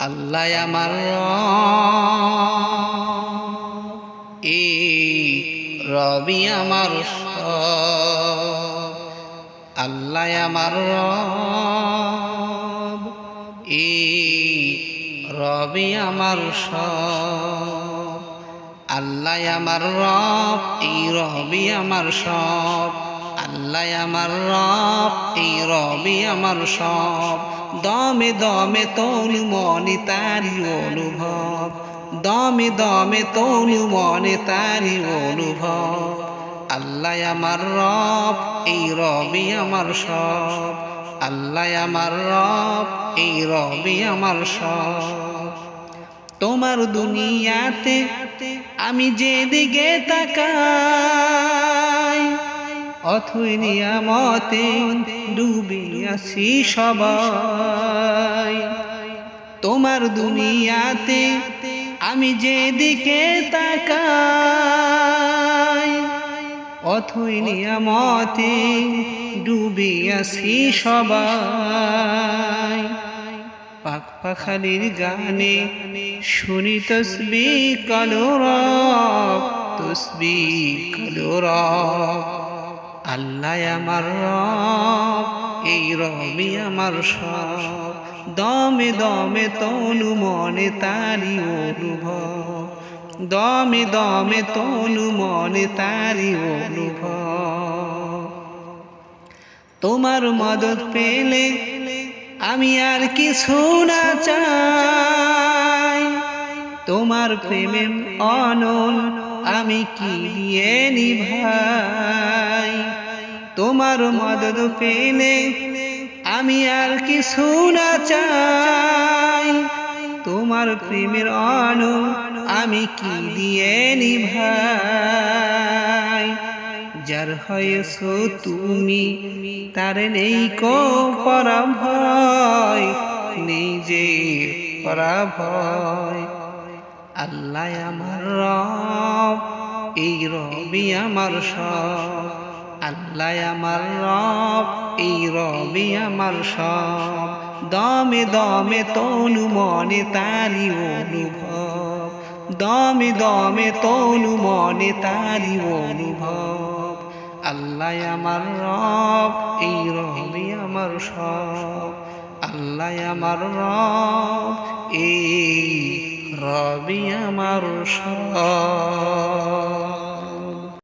আল্লাহ আমার রব, এই রবি আমার সব। আল্লাহ আমার রব, এই রবি আমার সব। আল্লাহ আমার রব, এই রবি আমার সব। আল্লাহ আমার রব, এই রবি আমার সব। দমে দমে তনু মনে তারি অনুভব, দমে দমে তনু মনে তারি অনুভব। আল্লাহ আমার রব, এই রবি আমার সব। আল্লাহ আমার রব, এই রবি আমার সব। তোমার দুনিয়াতে আমি যেদিকে তাকাই, অথই নিয়ামতে ডুবে আছি সবাই। তোমার দুনিয়াতে আমি যেদিকে তাকাই, অথই নিয়ামতে ডুবে আছি সবাই। পাখ পাখালির গানে শুনি তসবিহ কালো রব, তসবিহ কালো রব। আল্লাহ আমার রব, এই রবি আমার সব। দমে দমে তনু মনে তারি অনুভব, দমে দমে তনু মনে তারি অনুভব। তোমার মদত পেলে আমি আর কিছু না চাই, তোমার প্রেমে অনল আমি কি দিয়ে নিভাই। তোমার মদত পেলে আমি আর কিছু না চাই, তোমার প্রেমের অনল আমি কি দিয়ে নিভাই। যার হয়েছো তুমি তার নেই কো পরাভয়, নেই যে পরাভয়। আল্লাহ আমার রব, এই রবি আমার সব। আল্লাহ আমার রব, এই রবি আমার সব। দমে দমে তনু মনে তারি অনুভব, দমে দমে তনু মনে তারি অনুভব। আল্লাহ আমার রব, এই রবি আমার সব। আল্লাহ আমার রব, এই রবি আমার সব।